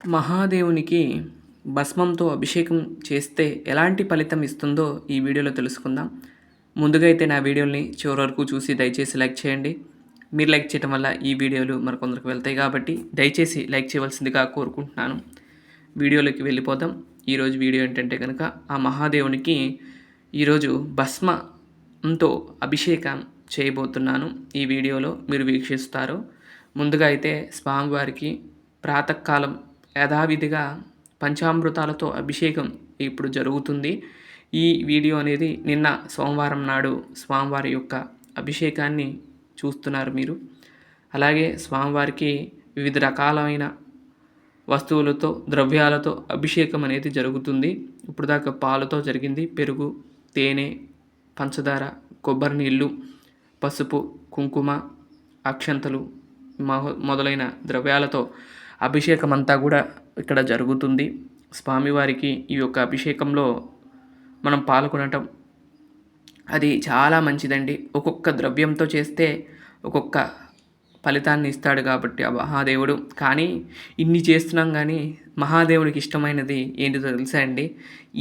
మహాదేవునికి భస్మంతో అభిషేకం చేస్తే ఎలాంటి ఫలితం ఇస్తుందో ఈ వీడియోలో తెలుసుకుందాం. ముందుగా అయితే నా వీడియోని చివరి వరకు చూసి దయచేసి లైక్ చేయండి. మీరు లైక్ చేయడం వల్ల ఈ వీడియోలు మరికొందరికి వెళ్తాయి కాబట్టి దయచేసి లైక్ చేయవలసిందిగా కోరుకుంటున్నాను. వీడియోలోకి వెళ్ళిపోదాం. ఈరోజు వీడియో ఏంటంటే కనుక ఆ మహాదేవునికి ఈరోజు భస్మంతో అభిషేకం చేయబోతున్నాను. ఈ వీడియోలో మీరు వీక్షిస్తారు. ముందుగా అయితే స్వామివారికి ప్రాతకాలం యథావిధిగా పంచామృతాలతో అభిషేకం ఇప్పుడు జరుగుతుంది. ఈ వీడియో అనేది నిన్న సోమవారం నాడు స్వామివారి యొక్క అభిషేకాన్ని చూస్తున్నారు మీరు. అలాగే స్వామివారికి వివిధ రకాలైన వస్తువులతో ద్రవ్యాలతో అభిషేకం అనేది జరుగుతుంది. ఇప్పుడు దాకా పాలతో జరిగింది. పెరుగు, తేనె, పంచదార, కొబ్బరి నీళ్ళు, పసుపు, కుంకుమ, అక్షంతలు మొదలైన ద్రవ్యాలతో అభిషేకం అంతా కూడా ఇక్కడ జరుగుతుంది. స్వామివారికి ఈ యొక్క అభిషేకంలో మనం పాల్గొనటం అది చాలా మంచిదండి. ఒక్కొక్క ద్రవ్యంతో చేస్తే ఒక్కొక్క ఫలితాన్ని ఇస్తాడు కాబట్టి ఆ మహాదేవుడు. కానీ ఇన్ని చేస్తున్నాం కానీ మహాదేవుడికి ఇష్టమైనది ఏంటిదో తెలుసా అండి?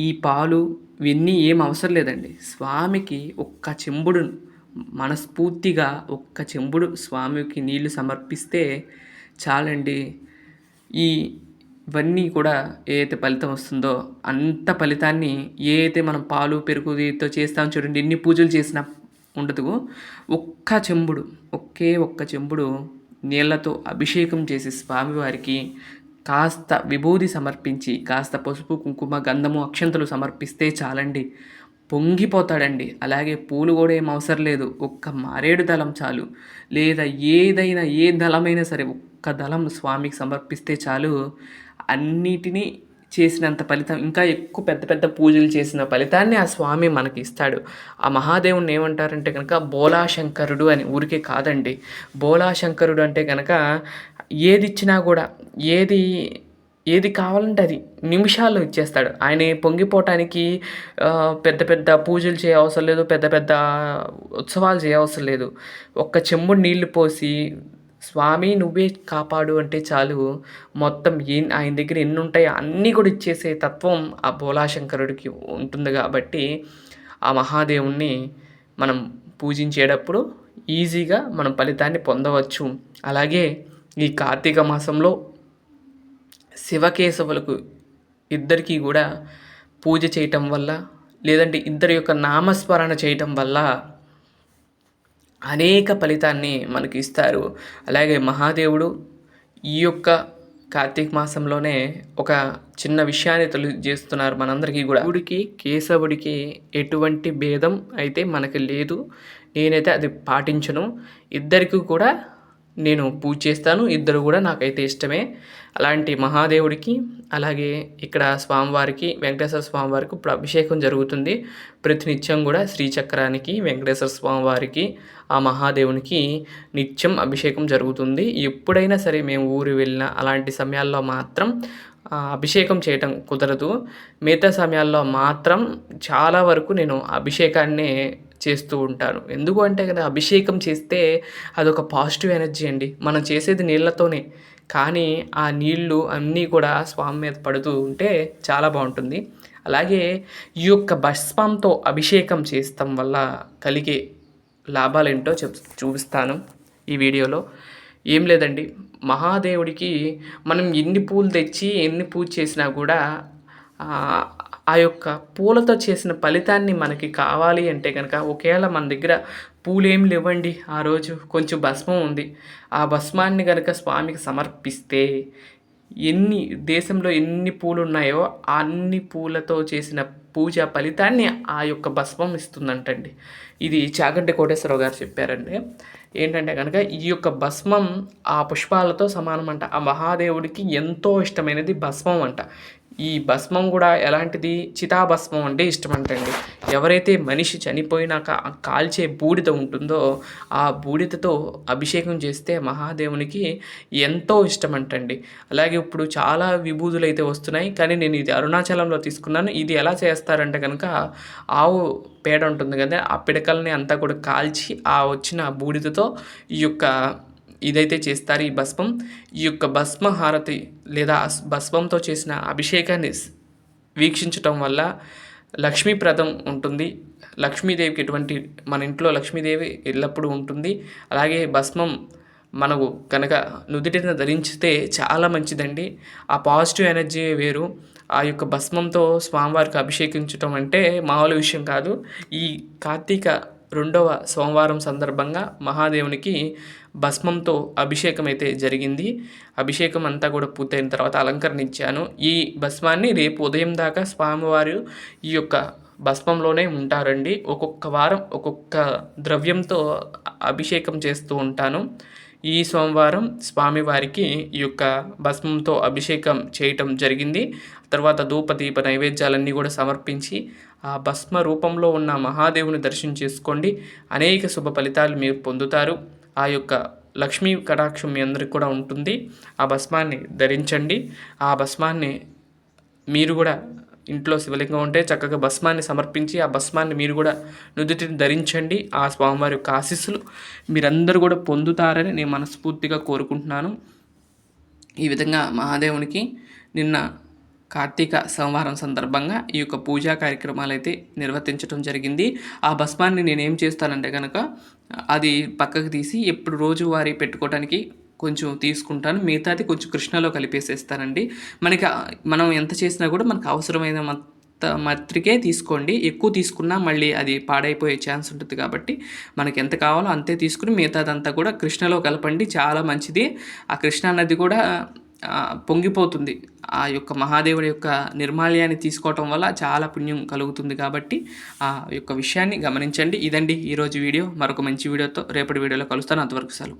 ఈ పాలు ఇవన్నీ ఏం అవసరం లేదండి. స్వామికి ఒక్క చెంబుడు మనస్ఫూర్తిగా ఒక్క చెంబుడు స్వామికి నీళ్లు సమర్పిస్తే చాలండి. ఇవన్నీ కూడా ఏదైతే ఫలితం వస్తుందో అంత ఫలితాన్ని ఏదైతే మనం పాలు పెరుగుతో చేస్తామో చూడండి, ఎన్ని పూజలు చేసినా ఉండదు. ఒక్క చెంబుడు నీళ్లతో అభిషేకం చేసి స్వామివారికి కాస్త విభూది సమర్పించి కాస్త పసుపు, కుంకుమ, గంధము, అక్షంతలు సమర్పిస్తే చాలండి, పొంగిపోతాడండి. అలాగే పూలు కూడా ఏం అవసరం లేదు. ఒక్క మారేడు దళం చాలు, లేదా ఏదైనా ఏ దళమైనా సరే ఒక్క దళం స్వామికి సమర్పిస్తే చాలు, అన్నిటినీ చేసినంత ఫలితం, ఇంకా ఎక్కువ పెద్ద పెద్ద పూజలు చేసిన ఫలితాన్ని ఆ స్వామి మనకి ఇస్తాడు. ఆ మహాదేవుని ఏమంటారంటే కనుక బోలాశంకరుడు అని. ఊరికే కాదండి. బోలాశంకరుడు అంటే కనుక ఏది ఇచ్చినా కూడా ఏది కావాలంటే అది నిమిషాల్లో ఇచ్చేస్తాడు. ఆయన పొంగిపోవటానికి పెద్ద పెద్ద పూజలు చేయవసరం లేదు, పెద్ద పెద్ద ఉత్సవాలు చేయవసరం లేదు. ఒక్క చెంబుడు నీళ్లు పోసి స్వామి నువ్వే కాపాడు అంటే చాలు, మొత్తం ఆయన దగ్గర ఎన్ని ఉంటాయో అన్నీ కూడా ఇచ్చేసే తత్వం ఆ బోలాశంకరుడికి ఉంటుంది. కాబట్టి ఆ మహాదేవుణ్ణి మనం పూజించేటప్పుడు ఈజీగా మనం ఫలితాన్ని పొందవచ్చు. అలాగే ఈ కార్తీక మాసంలో శివకేశవులకు ఇద్దరికీ కూడా పూజ చేయటం వల్ల, లేదంటే ఇద్దరి యొక్క నామస్మరణ చేయటం వల్ల అనేక ఫలితాన్ని మనకి ఇస్తారు. అలాగే మహాదేవుడు ఈ యొక్క కార్తీక మాసంలోనే ఒక చిన్న విషయాన్ని తెలియజేస్తున్నారు మనందరికీ కూడా. శివుడికి కేశవుడికి ఎటువంటి భేదం అయితే మనకి లేదు. నేనైతే అది పాటించను. ఇద్దరికి కూడా నేను పూజ చేస్తాను. ఇద్దరు కూడా నాకైతే ఇష్టమే. అలాంటి మహాదేవుడికి, అలాగే ఇక్కడ స్వామివారికి, వెంకటేశ్వర స్వామివారికి ఇప్పుడు అభిషేకం జరుగుతుంది. ప్రతినిత్యం కూడా శ్రీచక్రానికి, వెంకటేశ్వర స్వామివారికి, ఆ మహాదేవునికి నిత్యం అభిషేకం జరుగుతుంది. ఎప్పుడైనా సరే మేము ఊరు వెళ్ళిన అలాంటి సమయాల్లో మాత్రం అభిషేకం చేయటం కుదరదు. మిగతా సమయాల్లో మాత్రం చాలా వరకు నేను అభిషేకాన్నే చేస్తూ ఉంటాను. ఎందుకు అంటే కదా, అభిషేకం చేస్తే అదొక పాజిటివ్ ఎనర్జీ అండి. మనం చేసేది నీళ్ళతోనే, కానీ ఆ నీళ్ళు అన్నీ కూడా స్వామి మీద పడుతూ ఉంటే చాలా బాగుంటుంది. అలాగే ఈ యొక్క భస్మంతో అభిషేకం చేస్తాం వల్ల కలిగే లాభాలు ఏంటో చూపిస్తాను ఈ వీడియోలో. ఏం లేదండి, మహాదేవుడికి మనం ఎన్ని పూలు తెచ్చి ఎన్ని పూజ చేసినా కూడా ఆ యొక్క పూలతో చేసిన ఫలితాన్ని మనకి కావాలి అంటే కనుక, ఒకవేళ మన దగ్గర పూలేం లేవండి, ఆ రోజు కొంచెం భస్మం ఉంది, ఆ భస్మాన్ని కనుక స్వామికి సమర్పిస్తే దేశంలో ఎన్ని పూలు ఉన్నాయో అన్ని పూలతో చేసిన పూజ ఫలితాన్ని ఆ యొక్క భస్మం ఇస్తుందంటండి. ఇది చాగంటి కోటేశ్వరరావు గారు చెప్పారండి. ఏంటంటే కనుక ఈ యొక్క భస్మం ఆ పుష్పాలతో సమానం అంట. ఆ మహాదేవుడికి ఎంతో ఇష్టమైనది భస్మం అంట. ఈ భస్మం కూడా ఎలాంటిది, చితాభస్మం అంటే ఇష్టమంటండి. ఎవరైతే మనిషి చనిపోయినాక కాల్చే బూడిద ఉంటుందో ఆ బూడిదతో అభిషేకం చేస్తే మహాదేవునికి ఎంతో ఇష్టమంటండి. అలాగే ఇప్పుడు చాలా విభూతులు అయితే వస్తున్నాయి, కానీ నేను ఇది అరుణాచలంలో తీసుకున్నాను. ఇది ఎలా చేస్తారంటే కనుక, ఆవు పేడ ఉంటుంది కదా, ఆ పిడకల్ని అంతా కూడా కాల్చి ఆ వచ్చిన బూడిదతో ఈ యొక్క ఇదైతే చేస్తారు ఈ భస్మం. ఈ యొక్క భస్మ హారతి లేదా భస్మంతో చేసిన అభిషేకాన్ని వీక్షించటం వల్ల లక్ష్మీప్రదం ఉంటుంది. లక్ష్మీదేవికి మన ఇంట్లో లక్ష్మీదేవి ఎల్లప్పుడూ ఉంటుంది. అలాగే భస్మం మనకు కనుక నుదిటిన ధరించితే చాలా మంచిదండి. ఆ పాజిటివ్ ఎనర్జీ వేరు. ఆ యొక్క భస్మంతో స్వామివారికి అభిషేకించటం అంటే మామూలు విషయం కాదు. ఈ కార్తీక 2వ సోమవారం సందర్భంగా మహాదేవునికి భస్మంతో అభిషేకం అయితే జరిగింది. అభిషేకం అంతా కూడా పూర్తయిన తర్వాత అలంకరణ ఇచ్చాను. ఈ భస్మాన్ని రేపు ఉదయం దాకా స్వామివారు ఈ యొక్క భస్మంలోనే ఉంటారండి. ఒక్కొక్క వారం ఒక్కొక్క ద్రవ్యంతో అభిషేకం చేస్తూ ఉంటాను. ఈ సోమవారం స్వామివారికి ఈ యొక్క భస్మంతో అభిషేకం చేయటం జరిగింది. తర్వాత ధూప దీప నైవేద్యాలన్నీ కూడా సమర్పించి ఆ భస్మ రూపంలో ఉన్న మహాదేవుని దర్శనం చేసుకోండి. అనేక శుభ ఫలితాలు మీరు పొందుతారు. ఆ యొక్క లక్ష్మీ కటాక్షం మీ అందరికి కూడా ఉంటుంది. ఆ భస్మాన్ని ధరించండి. ఆ భస్మాన్ని మీరు కూడా ఇంట్లో శివలింగం ఉంటే చక్కగా భస్మాన్ని సమర్పించి ఆ భస్మాన్ని మీరు కూడా నుదుటిని ధరించండి. ఆ స్వామివారి యొక్క ఆశీస్సులు మీరందరూ కూడా పొందుతారని నేను మనస్ఫూర్తిగా కోరుకుంటున్నాను. ఈ విధంగా మహాదేవునికి నిన్న కార్తీక సోమవారం సందర్భంగా ఈ యొక్క పూజా కార్యక్రమాలు అయితే నిర్వర్తించడం జరిగింది. ఆ భస్మాన్ని నేనేం చేస్తానంటే కనుక అది పక్కకు తీసి ఎప్పుడు రోజువారీ పెట్టుకోవడానికి కొంచెం తీసుకుంటాను. మిగతాది కొంచెం కృష్ణలో కలిపేసేస్తానండి. మనం ఎంత చేసినా కూడా మనకు అవసరమైన మాత్రకే తీసుకోండి. ఎక్కువ తీసుకున్నా మళ్ళీ అది పాడైపోయే ఛాన్స్ ఉంటుంది కాబట్టి మనకి ఎంత కావాలో అంతే తీసుకుని మిగతాదంతా కూడా కృష్ణలో కలపండి. చాలా మంచిది. ఆ కృష్ణా నది కూడా పొంగిపోతుంది. ఆ యొక్క మహాదేవుడి యొక్క నిర్మాల్యాన్ని తీసుకోవటం వల్ల చాలా పుణ్యం కలుగుతుంది కాబట్టి ఆ యొక్క విషయాన్ని గమనించండి. ఇదండి ఈరోజు వీడియో. మరొక మంచి వీడియోతో రేపటి వీడియోలో కలుస్తాను. అంతవరకు సెలవు.